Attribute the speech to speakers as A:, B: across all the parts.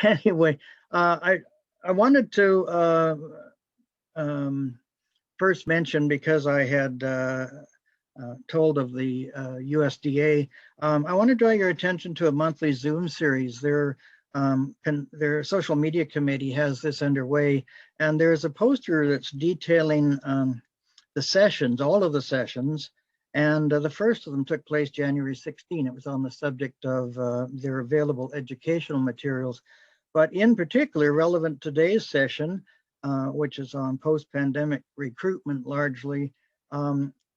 A: Anyway, I wanted to um, first mention, because I had told of the USDA, I want to draw your attention to a monthly Zoom series. Their social media committee has this underway, and there's a poster that's detailing the sessions, all of the sessions, and the first of them took place January 16. It was on the subject of their available educational materials, but in particular, relevant to today's session, which is on post-pandemic recruitment largely,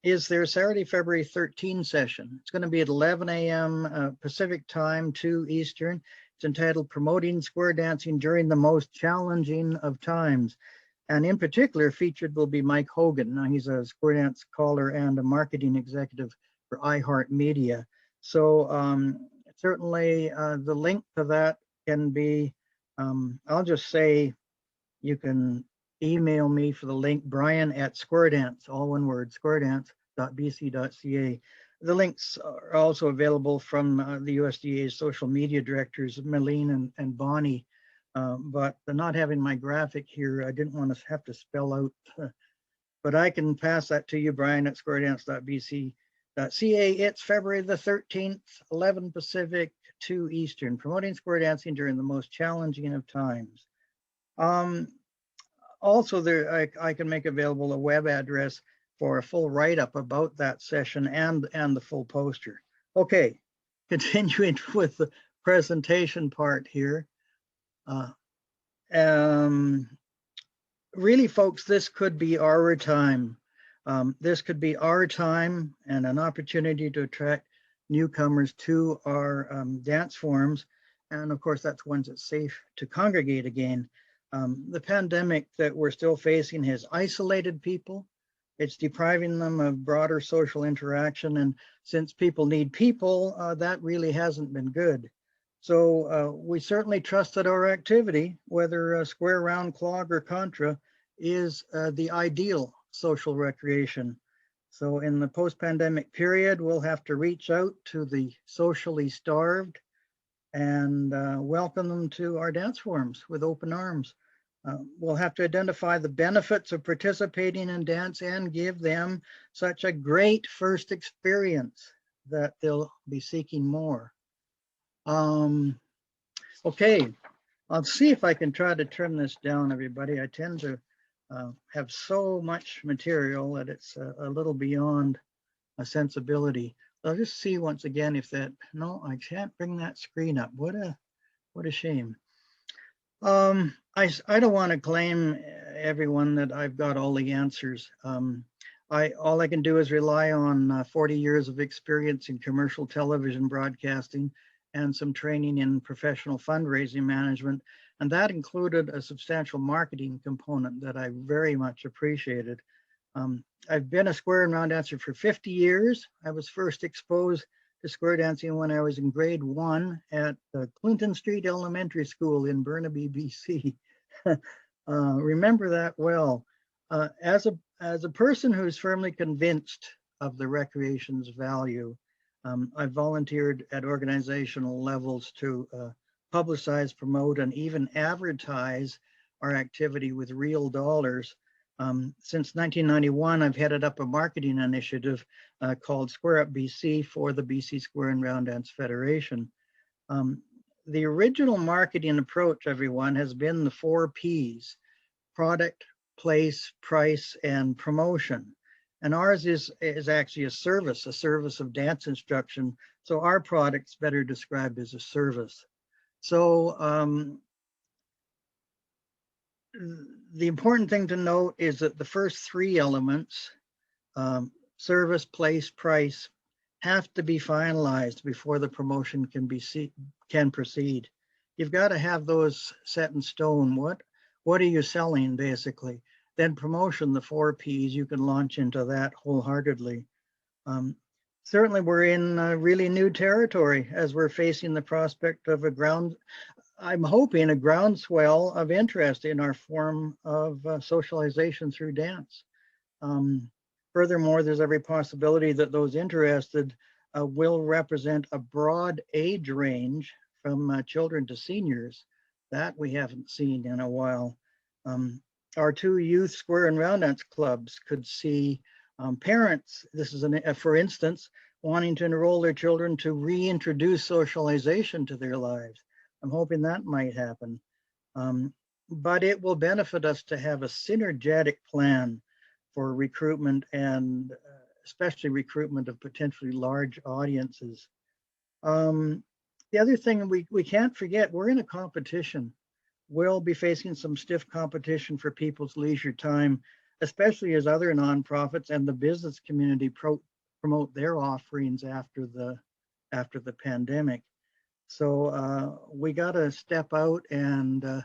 A: is their Saturday, February 13 session. It's going to be at 11 a.m. Pacific time, 2 Eastern. It's entitled Promoting Square Dancing During the Most Challenging of Times. And in particular, featured will be Mike Hogan. Now, he's a square dance caller and a marketing executive for iHeartMedia. So certainly the link to that can be, I'll just say, you can email me for the link, brian@squaredance, all one word, squaredance.bc.ca. The links are also available from the USDA's social media directors, Malene and Bonnie. But not having my graphic here, I didn't want to have to spell out, but I can pass that to you, brian@squaredance.bc.ca. It's February the 13th, 11 Pacific, 2 Eastern, promoting square dancing during the most challenging of times. Also, I can make available a web address for a full write-up about that session and the full poster. Okay, continuing with the presentation part here. Really, folks, this could be our time. This could be our time and an opportunity to attract newcomers to our dance forums. And of course, that's once it's safe to congregate again. The pandemic that we're still facing has isolated people. It's depriving them of broader social interaction. And since people need people, that really hasn't been good. So we certainly trust that our activity, whether square, round, clog, or contra, is the ideal social recreation. So in the post-pandemic period, we'll have to reach out to the socially starved and welcome them to our dance forums with open arms. We'll have to identify the benefits of participating in dance and give them such a great first experience that they'll be seeking more. Okay, I'll see if I can try to trim this down, everybody. I tend to have so much material that it's a little beyond a sensibility. I'll just see once again if that, no, I can't bring that screen up. What a shame. I don't want to claim, everyone, that I've got all the answers. All I can do is rely on 40 years of experience in commercial television broadcasting and some training in professional fundraising management. And that included a substantial marketing component that I very much appreciated. I've been a square and round dancer for 50 years. I was first exposed to square dancing when I was in grade 1 at Clinton Street Elementary School in Burnaby, BC. Remember that well. As a person who's firmly convinced of the recreation's value, I've volunteered at organizational levels to publicize, promote, and even advertise our activity with real dollars. Since 1991, I've headed up a marketing initiative called Square Up BC for the BC Square and Round Dance Federation. The original marketing approach, everyone, has been the 4 Ps: product, place, price, and promotion. And ours is actually a service of dance instruction. So our product's better described as a service. So the important thing to note is that the first 3 elements, service, place, price, have to be finalized before the promotion can proceed. You've got to have those set in stone. What are you selling, basically? Then promotion, the 4 Ps, you can launch into that wholeheartedly. Certainly we're in really new territory as we're facing the prospect of I'm hoping a groundswell of interest in our form of socialization through dance. Furthermore, there's every possibility that those interested will represent a broad age range from children to seniors. That we haven't seen in a while. Our two youth square and round dance clubs could see parents, this is for instance, wanting to enroll their children to reintroduce socialization to their lives. I'm hoping that might happen. But it will benefit us to have a synergetic plan for recruitment and especially recruitment of potentially large audiences. The other thing we can't forget, we're in a competition. We'll be facing some stiff competition for people's leisure time, especially as other nonprofits and the business community promote their offerings after the pandemic. So we got to step out and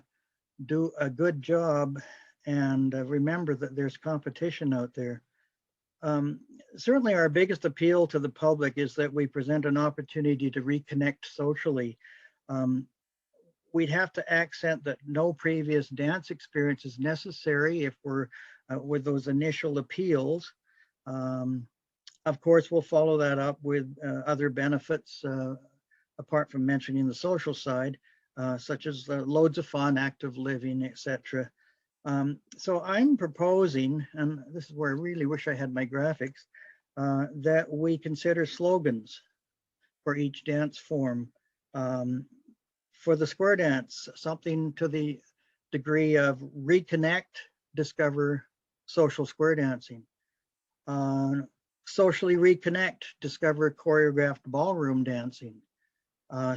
A: do a good job and remember that there's competition out there. Certainly our biggest appeal to the public is that we present an opportunity to reconnect socially. We'd have to accent that no previous dance experience is necessary if we're with those initial appeals. Of course, we'll follow that up with other benefits apart from mentioning the social side, such as loads of fun, active living, etc. So I'm proposing, and this is where I really wish I had my graphics, that we consider slogans for each dance form. For the square dance, something to the degree of reconnect, discover social square dancing. Socially reconnect, discover choreographed ballroom dancing.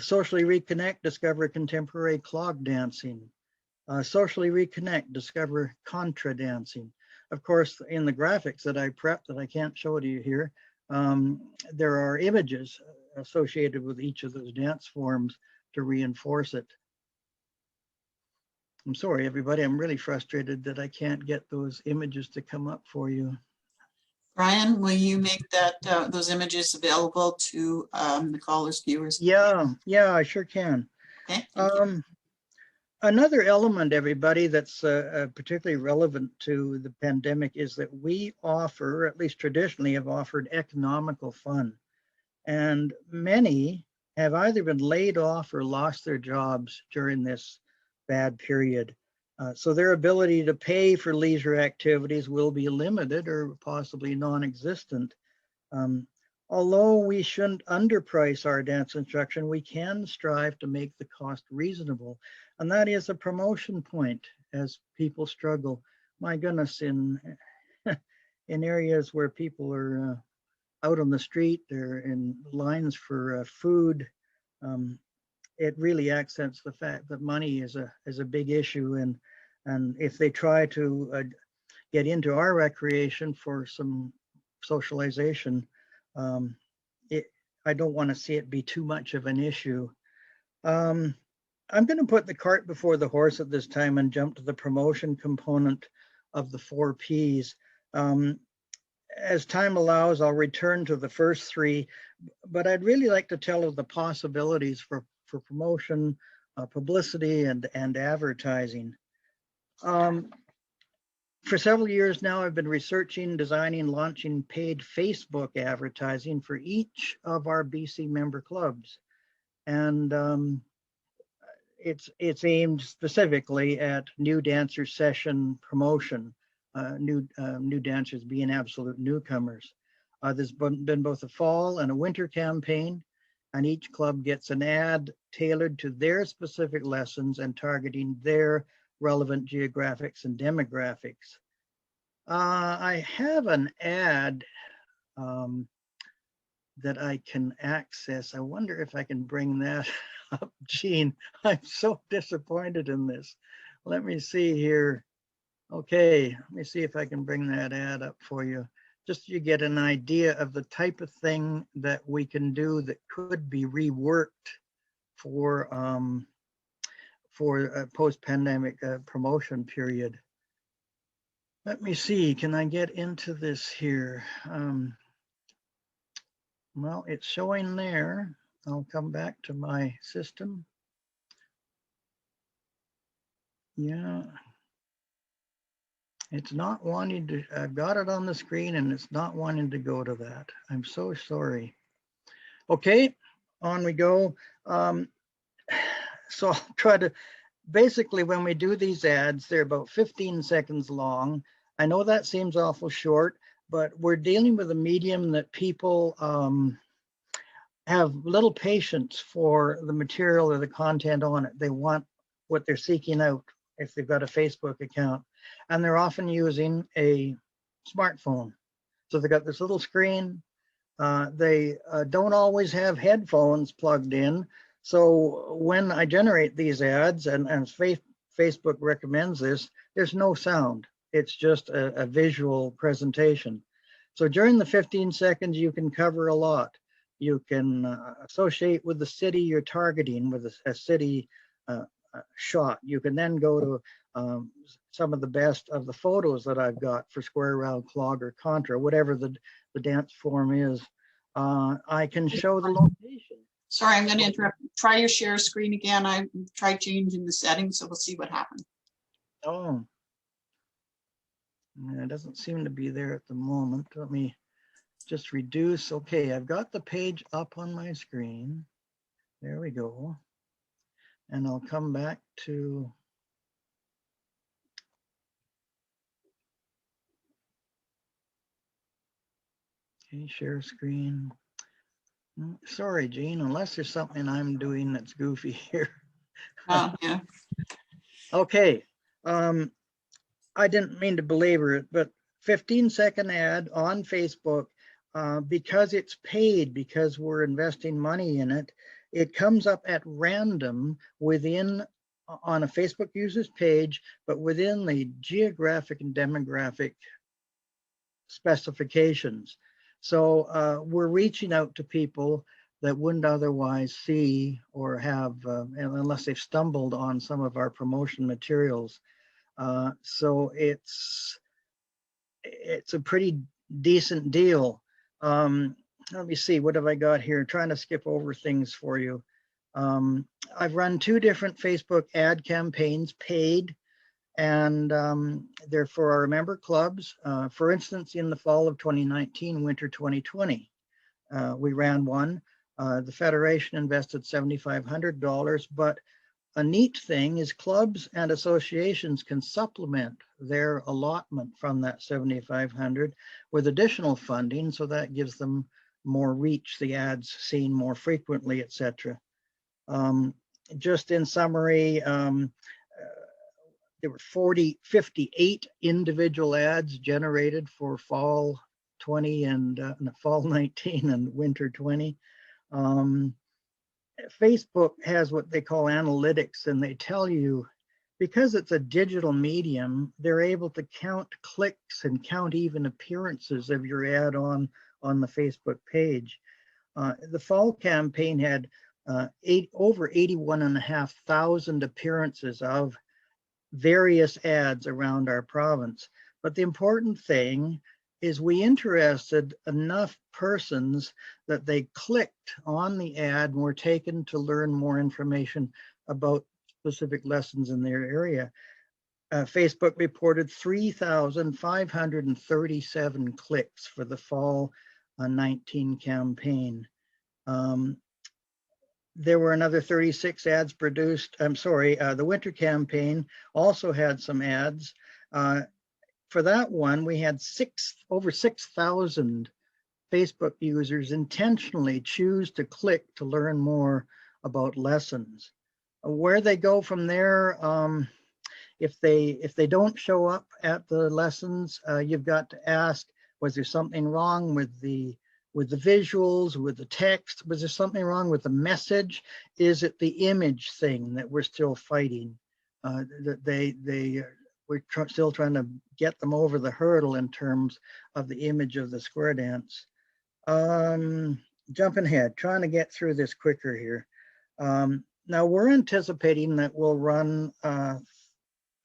A: Socially reconnect, discover contemporary clog dancing. Socially reconnect, discover contra dancing. Of course, in the graphics that I prepped that I can't show to you here, there are images associated with each of those dance forms to reinforce it. I'm sorry, everybody, I'm really frustrated that I can't get those images to come up for you.
B: Brian, will you make that those images available to the callers, viewers?
A: Yeah, I sure can.
B: Okay, thank you.
A: Another element, everybody, that's particularly relevant to the pandemic is that we offer, at least traditionally have offered, economical fun. And many have either been laid off or lost their jobs during this bad period. So their ability to pay for leisure activities will be limited or possibly non-existent. Although we shouldn't underprice our dance instruction, we can strive to make the cost reasonable. And that is a promotion point as people struggle. My goodness, in areas where people are out on the street, they're in lines for food. It really accents the fact that money is a big issue, and if they try to get into our recreation for some socialization, I don't want to see it be too much of an issue. I'm going to put the cart before the horse at this time and jump to the promotion component of the 4 Ps. As time allows, I'll return to the first 3, but I'd really like to tell of the possibilities for promotion, publicity, and advertising. For several years now, I've been researching, designing, launching paid Facebook advertising for each of our BC member clubs. And it's aimed specifically at new dancer session promotion, new dancers being absolute newcomers. There's been both a fall and a winter campaign, and each club gets an ad tailored to their specific lessons and targeting their relevant geographics and demographics. I have an ad that I can access. I wonder if I can bring that up. Gene, I'm so disappointed in this. Let me see here. Okay, let me see if I can bring that ad up for you. Just so you get an idea of the type of thing that we can do that could be reworked for a post-pandemic promotion period. Let me see, can I get into this here? Well, it's showing there. I'll come back to my system. Yeah. It's not wanting to, I've got it on the screen and it's not wanting to go to that. I'm so sorry. Okay, on we go. So I'll try to basically, when we do these ads, they're about 15 seconds long. I know that seems awful short, but we're dealing with a medium that people have little patience for the material or the content on it. They want what they're seeking out if they've got a Facebook account. And they're often using a smartphone. So they've got this little screen. They don't always have headphones plugged in. So when I generate these ads, and Facebook recommends this, there's no sound. It's just a visual presentation. So during the 15 seconds, you can cover a lot. You can associate with the city you're targeting with a city shot. You can then go to some of the best of the photos that I've got for square, round, clog, or contra, whatever the dance form is. I can show the location.
B: Sorry, I'm going to interrupt. Try your share screen again. I tried changing the settings, so we'll see what happens.
A: Oh, yeah, it doesn't seem to be there at the moment. Let me just reduce. Okay, I've got the page up on my screen. There we go. And I'll come back to share screen. Sorry, Jean, unless there's something I'm doing that's goofy here.
B: Yeah.
A: Okay. I didn't mean to belabor it, but 15-second ad on Facebook, because it's paid, because we're investing money in it, it comes up at random within on a Facebook user's page, but within the geographic and demographic specifications. So we're reaching out to people that wouldn't otherwise see or have, unless they've stumbled on some of our promotion materials. So it's a pretty decent deal. Let me see, what have I got here? Trying to skip over things for you. I've run 2 different Facebook ad campaigns, paid, and they're for our member clubs. For instance, in the fall of 2019, winter 2020, we ran one. The Federation invested $7,500, but a neat thing is clubs and associations can supplement their allotment from that 7,500 with additional funding, so that gives them more reach, the ads seen more frequently, etc. Just in summary, there were 58 individual ads generated for fall 20 and fall 19 and winter 20. Facebook has what they call analytics, and they tell you, because it's a digital medium, they're able to count clicks and count even appearances of your ad on the Facebook page. The fall campaign had over 81,500 appearances of various ads around our province. But the important thing is we interested enough persons that they clicked on the ad and were taken to learn more information about specific lessons in their area. Facebook reported 3,537 clicks for the fall 19 campaign. There were another 36 ads produced. I'm sorry, the winter campaign also had some ads. For that one, we had over 6,000 Facebook users intentionally choose to click to learn more about lessons. Where they go from there, if they don't show up at the lessons, you've got to ask, was there something wrong with the visuals, with the text? Was there something wrong with the message? Is it the image thing that we're still fighting? We're still trying to get them over the hurdle in terms of the image of the square dance. Jumping ahead, trying to get through this quicker here. Now we're anticipating that we'll run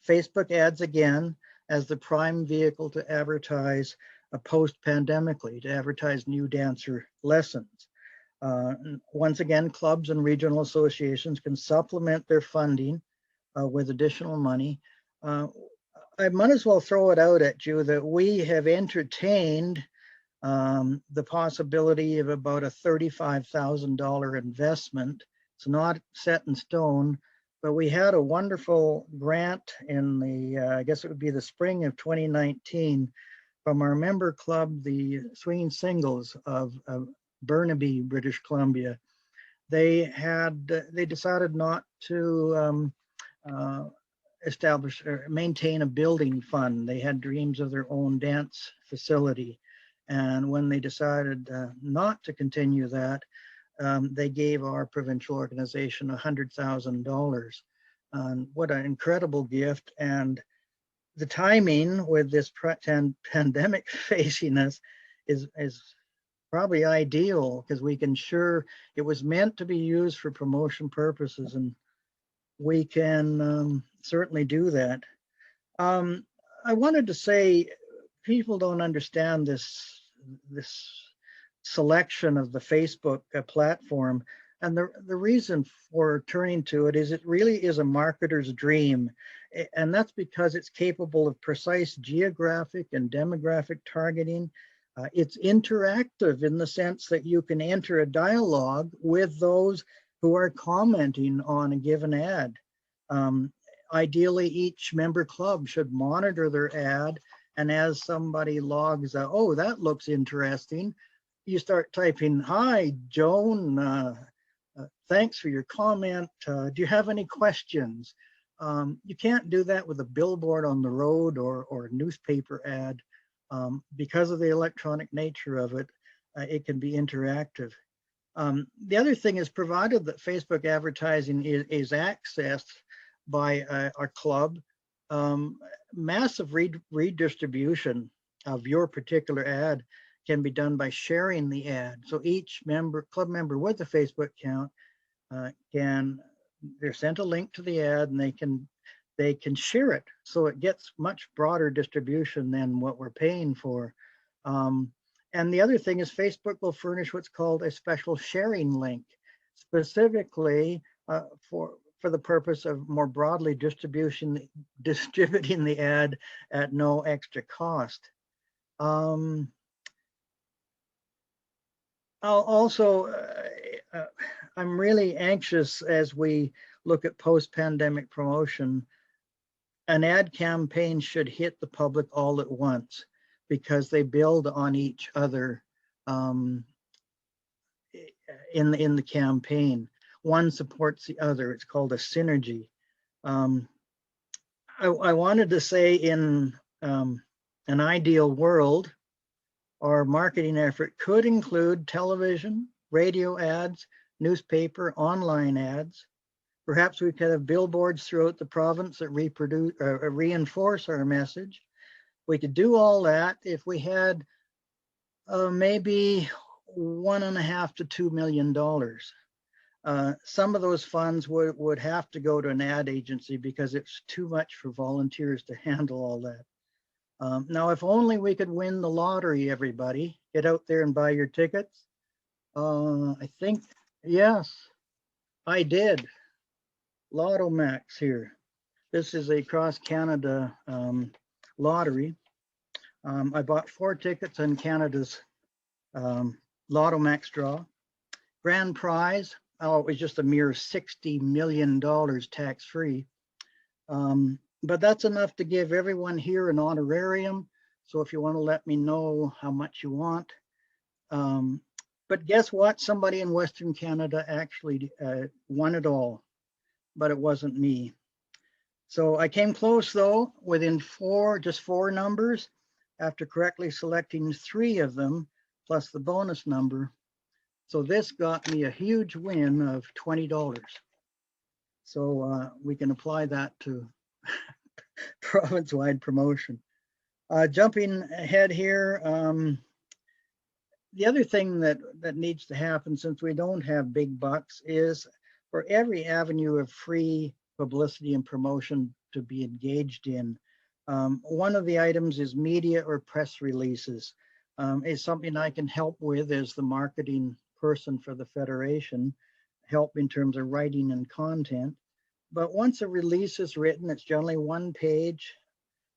A: Facebook ads again as the prime vehicle to advertise post-pandemically, to advertise new dancer lessons. Once again, clubs and regional associations can supplement their funding with additional money. I might as well throw it out at you that we have entertained the possibility of about a $35,000 investment. It's not set in stone, But we had a wonderful grant in the, I guess it would be the spring of 2019 from our member club, the Swinging Singles of Burnaby, British Columbia. They decided not to establish or maintain a building fund. They had dreams of their own dance facility. And when they decided not to continue that, they gave our provincial organization $100,000. What an incredible gift. And the timing with this pandemic facing us is probably ideal, because we can it was meant to be used for promotion purposes, and we can certainly do that. I wanted to say, people don't understand this selection of the Facebook platform. And the reason for turning to it is it really is a marketer's dream. And that's because it's capable of precise geographic and demographic targeting. It's interactive in the sense that you can enter a dialogue with those who are commenting on a given ad. Ideally, each member club should monitor their ad, and as somebody logs, oh, that looks interesting, you start typing, "Hi, Joan, thanks for your comment. Do you have any questions?" You can't do that with a billboard on the road or a newspaper ad. Because of the electronic nature of it, it can be interactive. The other thing is, provided that Facebook advertising is accessed by our club, massive redistribution of your particular ad can be done by sharing the ad. So each club member with a Facebook account they're sent a link to the ad, and they can share it. So it gets much broader distribution than what we're paying for. And the other thing is, Facebook will furnish what's called a special sharing link, specifically for the purpose of more broadly distributing the ad at no extra cost. I'm really anxious as we look at post-pandemic promotion. An ad campaign should hit the public all at once, because they build on each other in the campaign. One supports the other. It's called a synergy. I wanted to say, in an ideal world, our marketing effort could include television, radio ads, newspaper, online ads. Perhaps we could have billboards throughout the province that reinforce our message. We could do all that if we had maybe $1.5 to $2 million. Some of those funds would have to go to an ad agency, because it's too much for volunteers to handle all that. Now, if only we could win the lottery, everybody. Get out there and buy your tickets. I think, yes, I did. Lotto Max here. This is a cross-Canada lottery. I bought 4 tickets on Canada's Lotto Max draw. Grand prize, it was just a mere $60 million tax-free. But that's enough to give everyone here an honorarium. So if you want to let me know how much you want. But guess what? Somebody in Western Canada actually won it all, but it wasn't me. So I came close, though, within just four numbers, after correctly selecting 3 of them, plus the bonus number. So this got me a huge win of $20. So we can apply that to province-wide promotion. Jumping ahead here, the other thing that needs to happen, since we don't have big bucks, is for every avenue of free publicity and promotion to be engaged in. One of the items is media or press releases. Is something I can help with as the marketing person for the Federation, help in terms of writing and content. But once a release is written, it's generally 1 page.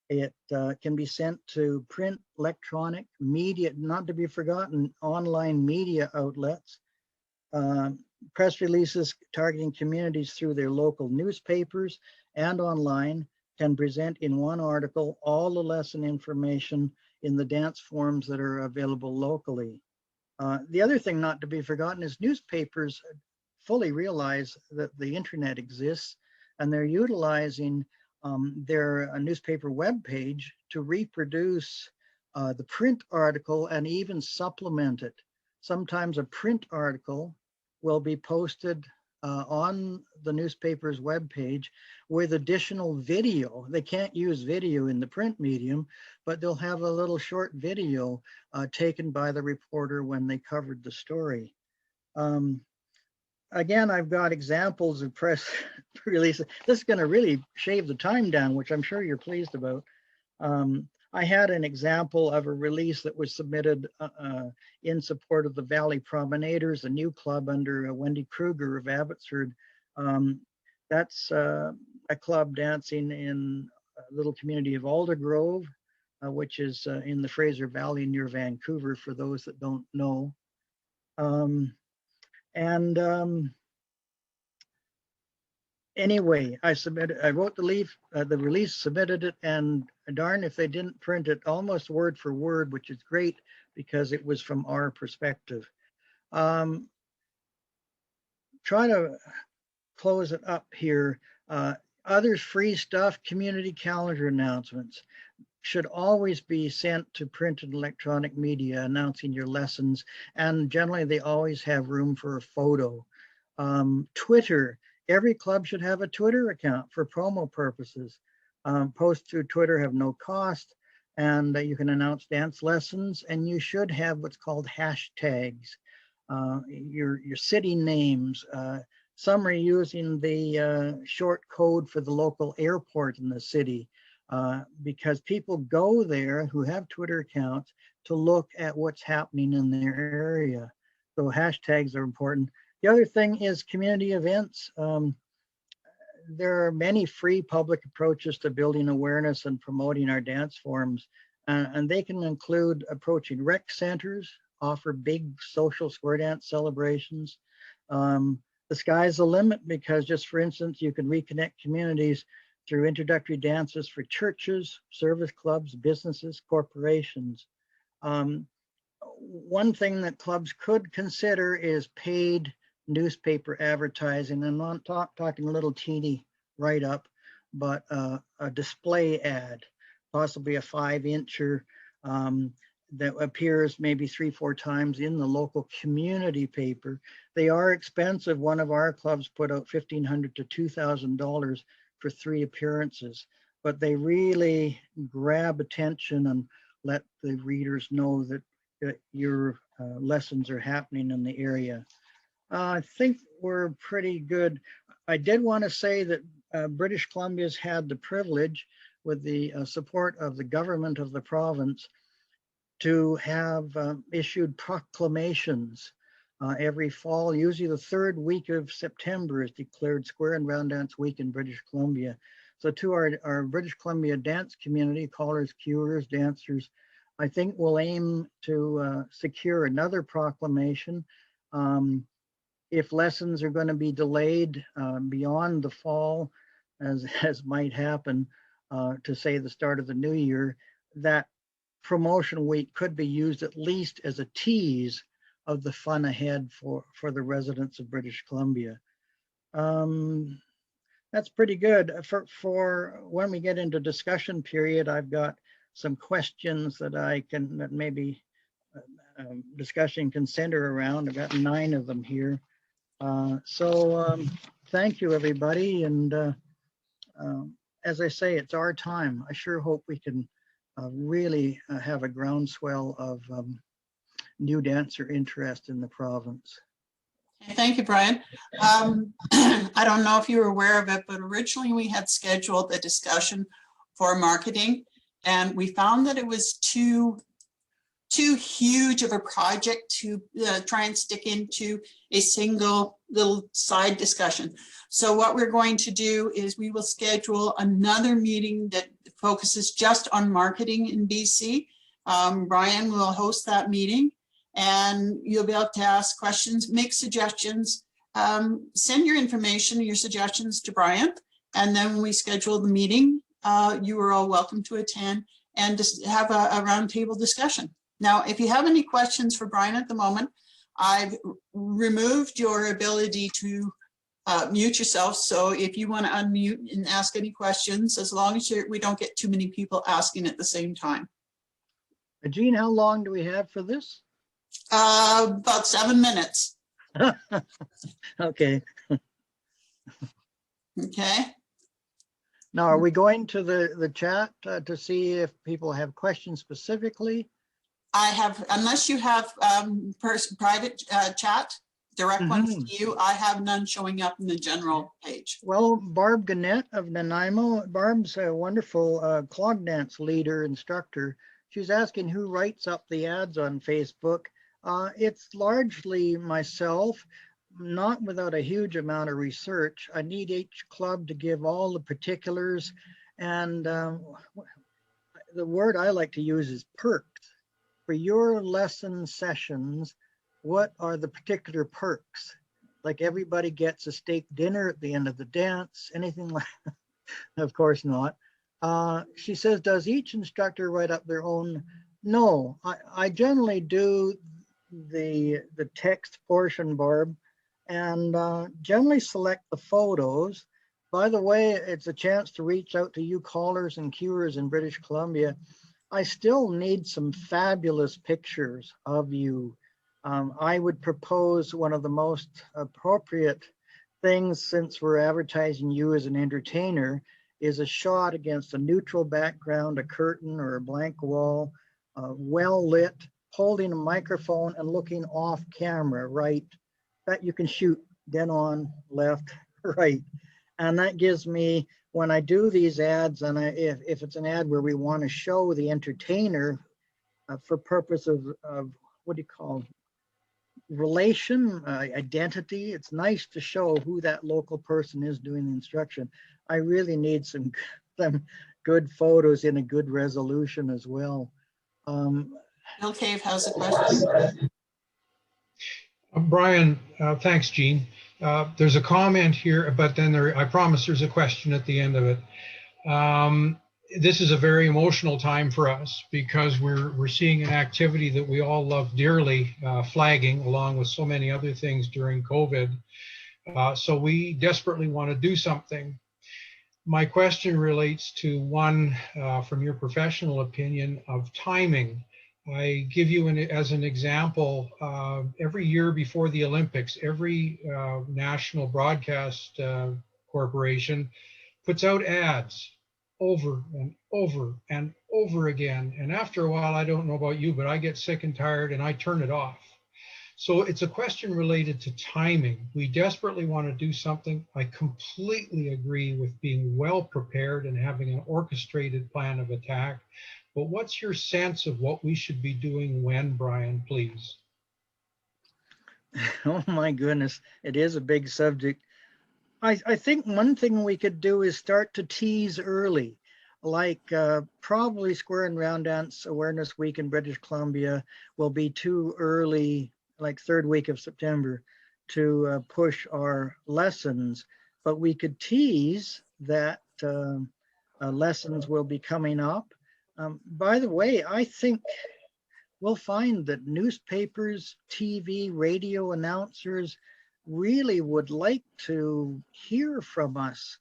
A: It can be sent to print, electronic, media, not to be forgotten, online media outlets. Press releases targeting communities through their local newspapers and online can present in one article all the lesson information in the dance forms that are available locally. The other thing not to be forgotten is newspapers fully realize that the internet exists, and they're utilizing their newspaper webpage to reproduce the print article and even supplement it. Sometimes a print article will be posted on the newspaper's webpage with additional video. They can't use video in the print medium, but they'll have a little short video taken by the reporter when they covered the story. Again, I've got examples of press releases. This is going to really shave the time down, which I'm sure you're pleased about. I had an example of a release that was submitted in support of the Valley Promenaders, a new club under Wendy Kruger of Abbotsford. That's a club dancing in a little community of Aldergrove, which is in the Fraser Valley near Vancouver, for those that don't know. Anyway, I wrote the release, submitted it, and darn if they didn't print it almost word for word, which is great because it was from our perspective. Try to close it up here. Others free stuff, community calendar announcements should always be sent to print and electronic media announcing your lessons, and generally they always have room for a photo. Twitter, every club should have a Twitter account for promo purposes. Posts through Twitter have no cost, and you can announce dance lessons, and you should have what's called hashtags, your city names. Some are using the short code for the local airport in the city, because people go there who have Twitter accounts to look at what's happening in their area. So hashtags are important. The other thing is community events. There are many free public approaches to building awareness and promoting our dance forms, and they can include approaching rec centers, offer big social square dance celebrations. The sky's the limit, because just for instance, you can reconnect communities through introductory dances for churches, service clubs, businesses, corporations. One thing that clubs could consider is paid newspaper advertising. I'm not talking a little teeny write-up, but a display ad, possibly a 5-incher that appears maybe 3-4 times in the local community paper. They are expensive. One of our clubs put out $1,500 to $2,000 for 3 appearances, but they really grab attention and let the readers know that your lessons are happening in the area. I think we're pretty good. I did want to say that British Columbia's had the privilege, with the support of the government of the province, to have issued proclamations every fall. Usually the 3rd week of September is declared Square and Round Dance Week in British Columbia. So to our British Columbia dance community, callers, cuers, dancers, I think we'll aim to secure another proclamation. If lessons are going to be delayed beyond the fall, as might happen, to say the start of the new year, that promotion week could be used at least as a tease of the fun ahead for the residents of British Columbia. That's pretty good. For when we get into discussion period, I've got some questions that maybe discussion can center around. I've got 9 of them here. Thank you, everybody. And as I say, it's our time. I sure hope we can really have a groundswell of new dancer interest in the province.
B: Thank you, Brian. I don't know if you were aware of it, but originally we had scheduled a discussion for marketing, and we found that it was too huge of a project to try and stick into a single little side discussion. So what we're going to do is we will schedule another meeting that focuses just on marketing in BC. Brian will host that meeting, and you'll be able to ask questions, make suggestions, send your information, your suggestions to Brian. And then when we schedule the meeting, you are all welcome to attend and just have a roundtable discussion. Now, if you have any questions for Brian at the moment, I've removed your ability to mute yourself. So if you want to unmute and ask any questions, as long as we don't get too many people asking at the same time.
A: Jean, how long do we have for this?
B: About 7 minutes.
A: Okay.
B: Okay.
A: Now, are we going to the chat to see if people have questions specifically?
B: I have, unless you have private chat, direct ones to you, I have none showing up in the general page.
A: Well, Barb Gannett of Nanaimo, Barb's a wonderful clog dance leader, instructor. She's asking who writes up the ads on Facebook. It's largely myself, not without a huge amount of research. I need each club to give all the particulars, and the word I like to use is perks. For your lesson sessions, what are the particular perks? Like everybody gets a steak dinner at the end of the dance, anything like that? Of course not. She says, does each instructor write up their own? No, I generally do the text portion, Barb, and generally select the photos. By the way, it's a chance to reach out to you callers and Cuers in British Columbia. I still need some fabulous pictures of you. I would propose one of the most appropriate things, since we're advertising you as an entertainer, is a shot against a neutral background, a curtain or a blank wall, well lit, holding a microphone and looking off camera, right? That you can shoot dead on, left, right. And that gives me, when I do these ads, and if it's an ad where we want to show the entertainer for purpose of what do you call relation, identity, it's nice to show who that local person is doing the instruction. I really need some good photos in a good resolution as well.
B: Bill Cave has a question.
C: Brian, thanks, Jean. There's a comment here, but then I promise there's a question at the end of it. This is a very emotional time for us because we're seeing an activity that we all love dearly, flagging along with so many other things during COVID. So we desperately want to do something. My question relates to one, from your professional opinion, of timing. I give you as an example, every year before the Olympics, every national broadcast corporation puts out ads over and over and over again. And after a while, I don't know about you, but I get sick and tired and I turn it off. So it's a question related to timing. We desperately want to do something. I completely agree with being well prepared and having an orchestrated plan of attack. But what's your sense of what we should be doing when, Brian, please?
A: Oh my goodness, it is a big subject. I think one thing we could do is start to tease early, like probably Square and Round Dance Awareness Week in British Columbia will be too early, like third week of September, to push our lessons, but we could tease that lessons will be coming up. By the way, I think we'll find that newspapers, TV, radio announcers really would like to hear from us.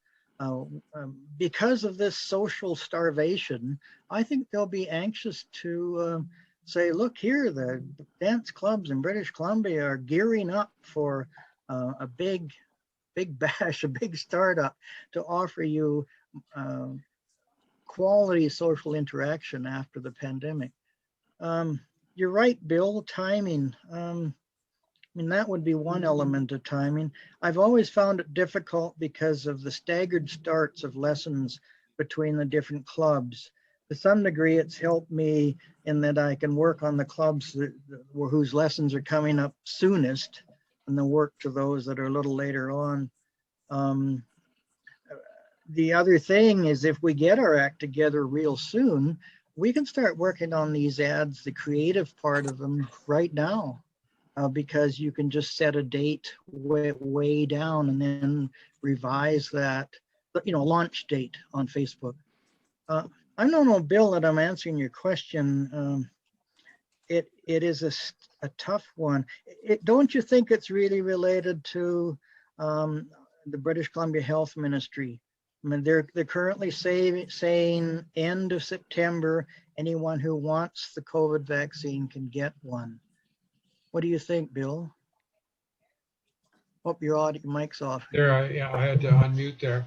A: Because of this social starvation, I think they'll be anxious to say, look here, the dance clubs in British Columbia are gearing up for a big bash, a big startup to offer you quality social interaction after the pandemic. You're right, Bill, timing. I mean, that would be one element of timing. I've always found it difficult because of the staggered starts of lessons between the different clubs. To some degree, it's helped me in that I can work on the clubs whose lessons are coming up soonest and then work to those that are a little later on. The other thing is, if we get our act together real soon, we can start working on these ads, the creative part of them right now. because you can just set a date way down and then revise that, launch date on Facebook. I don't know, Bill, that I'm answering your question. It is a tough one. Don't you think it's really related to the British Columbia Health Ministry? I mean, they're currently saying end of September, anyone who wants the COVID vaccine can get one. What do you think, Bill? Hope your audio mic's off.
C: Yeah, I had to unmute there.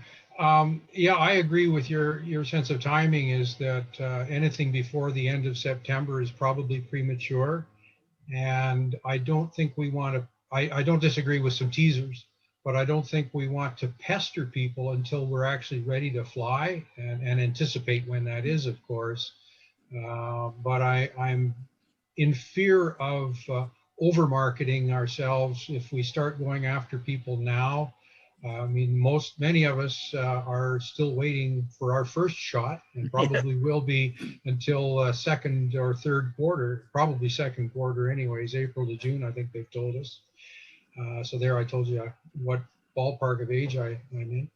C: Yeah, I agree with your sense of timing is that anything before the end of September is probably premature. And I don't think we want to, I don't disagree with some teasers, but I don't think we want to pester people until we're actually ready to fly and anticipate when that is, of course. But I'm in fear of over marketing ourselves if we start going after people now. I mean, many of us are still waiting for our first shot and probably will be until second or third quarter, probably second quarter anyways, April to June, I think they've told us. So there I told you what ballpark of age I'm in.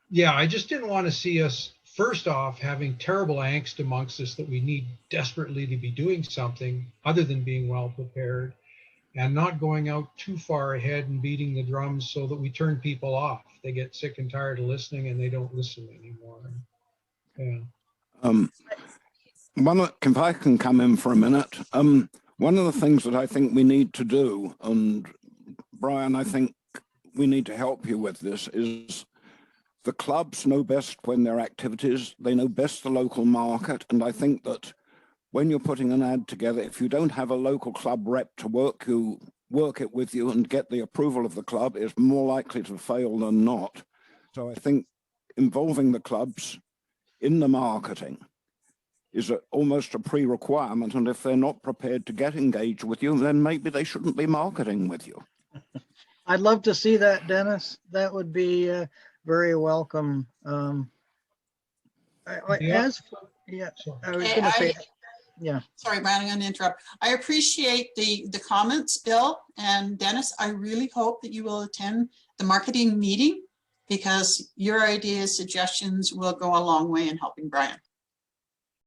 C: Yeah, I just didn't want to see us, first off, having terrible angst amongst us that we need desperately to be doing something other than being well prepared, and not going out too far ahead and beating the drums so that we turn people off. They get sick and tired of listening and they don't listen anymore. Yeah.
D: If I can come in for a minute, one of the things that I think we need to do, and Brian, I think we need to help you with this, is the clubs know best when their activities, they know best the local market. And I think that when you're putting an ad together, if you don't have a local club rep to work it with you and get the approval of the club, is more likely to fail than not. So I think involving the clubs in the marketing is almost a pre-requirement. And if they're not prepared to get engaged with you, then maybe they shouldn't be marketing with you.
A: I'd love to see that, Dennis. That would be very welcome. I was going to say, yeah.
B: Sorry, Brian, I'm going to interrupt. I appreciate the comments, Bill and Dennis. I really hope that you will attend the marketing meeting because your ideas, suggestions will go a long way in helping Brian.